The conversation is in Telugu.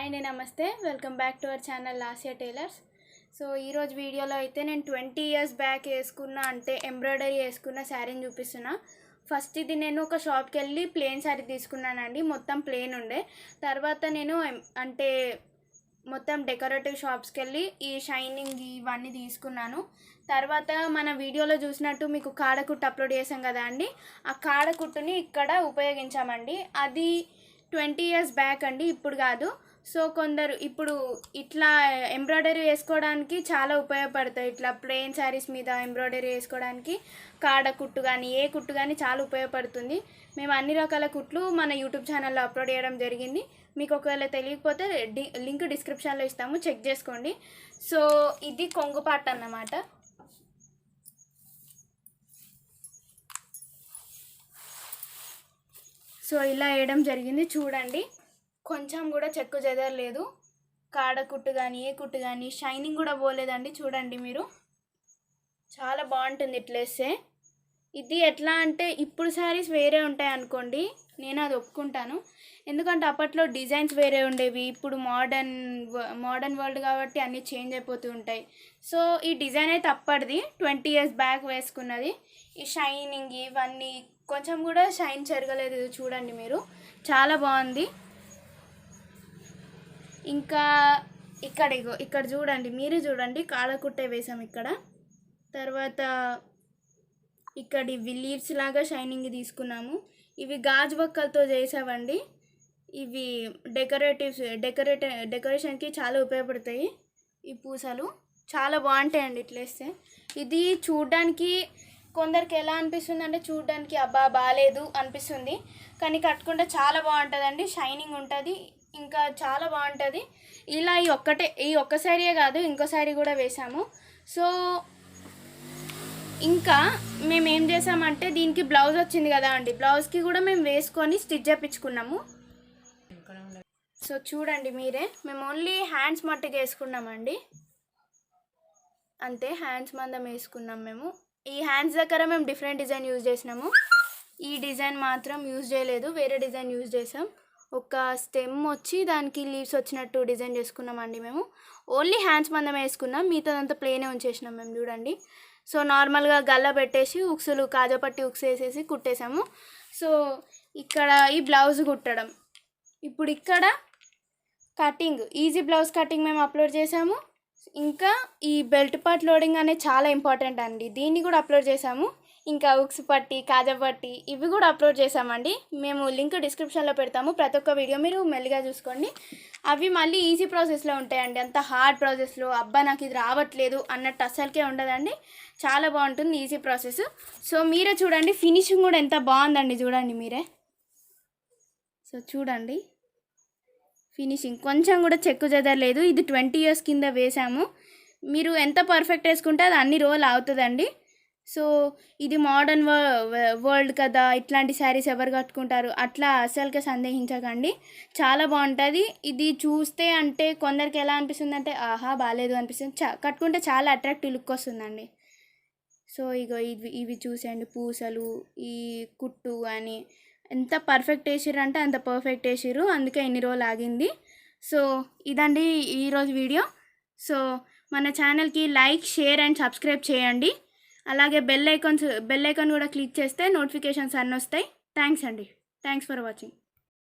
హాయ్ నమస్తే welcome back to our channel లాసియా టైలర్స్. సో ఈరోజు వీడియోలో అయితే నేను 20 ఇయర్స్ బ్యాక్ వేసుకున్న అంటే ఎంబ్రాయిడరీ వేసుకున్న శారీని చూపిస్తున్నా. ఫస్ట్ ఇది నేను ఒక షాప్కి వెళ్ళి ప్లెయిన్ శారీ తీసుకున్నానండి, మొత్తం ప్లెయిన్ ఉండే. తర్వాత నేను అంటే మొత్తం డెకరేటివ్ షాప్స్కి వెళ్ళి ఈ షైనింగ్ ఇవన్నీ తీసుకున్నాను. తర్వాత మన వీడియోలో చూసినట్టు మీకు కాడకుట్టు అప్లోడ్ చేసాం కదా అండి, ఆ కాడకుట్టుని ఇక్కడ ఉపయోగించామండి. అది 20 ఇయర్స్ బ్యాక్ అండి, ఇప్పుడు కాదు. సో కొందరు ఇప్పుడు ఇట్లా ఎంబ్రాయిడరీ వేసుకోవడానికి చాలా ఉపయోగపడతాయి. ఇట్లా ప్లెయిన్ శారీస్ మీద ఎంబ్రాయిడరీ వేసుకోవడానికి కాడ కుట్టు కానీ ఏ కుట్టు కానీ చాలా ఉపయోగపడుతుంది. మేము అన్ని రకాల కుట్లు మన యూట్యూబ్ ఛానల్లో అప్లోడ్ చేయడం జరిగింది. మీకు ఒకవేళ తెలియకపోతే లింక్ డిస్క్రిప్షన్లో ఇస్తాము, చెక్ చేసుకోండి. సో ఇది కొంగుపాట అన్నమాట. సో ఇలా వేయడం జరిగింది, చూడండి. కొంచెం కూడా చెక్కు చెదరలేదు. కాడ కుట్టు కానీ ఏ కుట్టు కానీ షైనింగ్ కూడా పోలేదండి. చూడండి మీరు, చాలా బాగుంటుంది ఇట్లా వేస్తే. ఇది ఎట్లా అంటే ఇప్పుడు శారీస్ వేరే ఉంటాయి అనుకోండి, నేను అది ఒప్పుకుంటాను. ఎందుకంటే అప్పట్లో డిజైన్స్ వేరే ఉండేవి, ఇప్పుడు మోడర్న్ వరల్డ్ కాబట్టి అన్నీ చేంజ్ అయిపోతూ ఉంటాయి. సో ఈ డిజైన్ అయితే అప్పటిది 20 ఇయర్స్ బ్యాక్ వేసుకున్నది. ఈ షైనింగ్ ఇవన్నీ కొంచెం కూడా షైన్ చెరగలేదు. చూడండి మీరు, చాలా బాగుంది. ఇంకా ఇక్కడ చూడండి, మీరు చూడండి, కాడకుట్టే వేసాం ఇక్కడ. తర్వాత ఇక్కడ ఇవి లీవ్స్ లాగా షైనింగ్ తీసుకున్నాము. ఇవి గాజు బొక్కలతో చేసామండి. ఇవి డెకరేషన్కి చాలా ఉపయోగపడతాయి. ఈ పూసలు చాలా బాగుంటాయండి ఇట్లా వేస్తే. ఇది చూడ్డానికి కొందరికి ఎలా అనిపిస్తుంది అంటే, చూడ్డానికి అబ్బా బాగాలేదు అనిపిస్తుంది, కానీ కట్టుకుంటే చాలా బాగుంటుందండి. షైనింగ్ ఉంటుంది, ఇంకా చాలా బాగుంటుంది. ఇలా ఈ ఒక్క శారీయే కాదు, ఇంకో శారీ కూడా వేసాము. సో ఇంకా మేము ఏం చేసామంటే, దీనికి బ్లౌజ్ వచ్చింది కదా అండి, బ్లౌజ్కి కూడా మేము వేసుకొని స్టిచ్ చేయించుకున్నాము. సో చూడండి మీరే, మేము ఓన్లీ హ్యాండ్స్ మట్టుకు వేసుకున్నామండి, అంతే. హ్యాండ్స్ మందం వేసుకున్నాం మేము. ఈ హ్యాండ్స్ దగ్గర మేము డిఫరెంట్ డిజైన్ యూజ్ చేసినాము. ఈ డిజైన్ మాత్రం యూజ్ చేయలేదు, వేరే డిజైన్ యూజ్ చేసాం. ఒక స్టెమ్ వచ్చి దానికి లీవ్స్ వచ్చినట్టు డిజైన్ చేసుకున్నామండి మేము. ఓన్లీ హ్యాండ్స్ మందం వేసుకున్నాం, మిగతాదంతా ప్లేనే ఉంచేసినాం మేము. చూడండి, సో నార్మల్గా గల్ల పెట్టేసి ఉక్సులు కాజాపట్టి ఉక్స్ వేసేసి కుట్టేసాము. సో ఇక్కడ ఈ బ్లౌజ్ కుట్టడం, ఇప్పుడు ఇక్కడ కటింగ్, ఈజీ బ్లౌజ్ కటింగ్ మేము అప్లోడ్ చేసాము. ఇంకా ఈ బెల్ట్ పార్ట్ లోడింగ్ అనేది చాలా ఇంపార్టెంట్ అండి, దీన్ని కూడా అప్లోడ్ చేసాము. ఇంకా ఉక్స్ పట్టి కాజా పట్టి ఇవి కూడా అప్లోడ్ చేసామండి. మేము లింక్ డిస్క్రిప్షన్లో పెడతాము, ప్రతి ఒక్క వీడియో మీరు మెల్లిగా చూసుకోండి. అవి మళ్ళీ ఈజీ ప్రాసెస్లో ఉంటాయండి, అంత హార్డ్ ప్రాసెస్లో అబ్బా నాకు ఇది రావట్లేదు అన్నట్టు అస్సలకే ఉండదండి. చాలా బాగుంటుంది ఈజీ ప్రాసెస్. సో మీరే చూడండి, ఫినిషింగ్ కూడా ఎంత బాగుందండి, చూడండి మీరే. సో చూడండి ఫినిషింగ్ కొంచెం కూడా చెక్కు చెదరలేదు. ఇది 20 ఇయర్స్ కింద వేసాము. మీరు ఎంత పర్ఫెక్ట్ వేసుకుంటే అది అన్ని రోజులు అవుతుందండి. సో ఇది మోడర్న్ వరల్డ్ కదా, ఇట్లాంటి శారీస్ ఎవరు కట్టుకుంటారు అట్లా అసలుకే సందేహించకండి, చాలా బాగుంటుంది. ఇది చూస్తే అంటే కొందరికి ఎలా అనిపిస్తుంది అంటే, ఆహా బాగాలేదు అనిపిస్తుంది, కట్టుకుంటే చాలా అట్రాక్టివ్ లుక్ వస్తుందండి. సో ఇవి చూసేయండి, పూసలు ఈ కుట్టు అని ఎంత పర్ఫెక్ట్ వేసిర్రు అంటే అంత పర్ఫెక్ట్ వేసిర్రు, అందుకే ఇన్ని రోజులు ఆగింది. సో ఇదండి ఈరోజు వీడియో. సో మన ఛానల్కి లైక్, షేర్ అండ్ సబ్స్క్రైబ్ చేయండి. అలాగే బెల్ ఐకాన్ కూడా క్లిక్ చేస్తే నోటిఫికేషన్స్ అన్నీ వస్తాయి. థ్యాంక్స్ అండి, థ్యాంక్స్ ఫర్ వాచింగ్.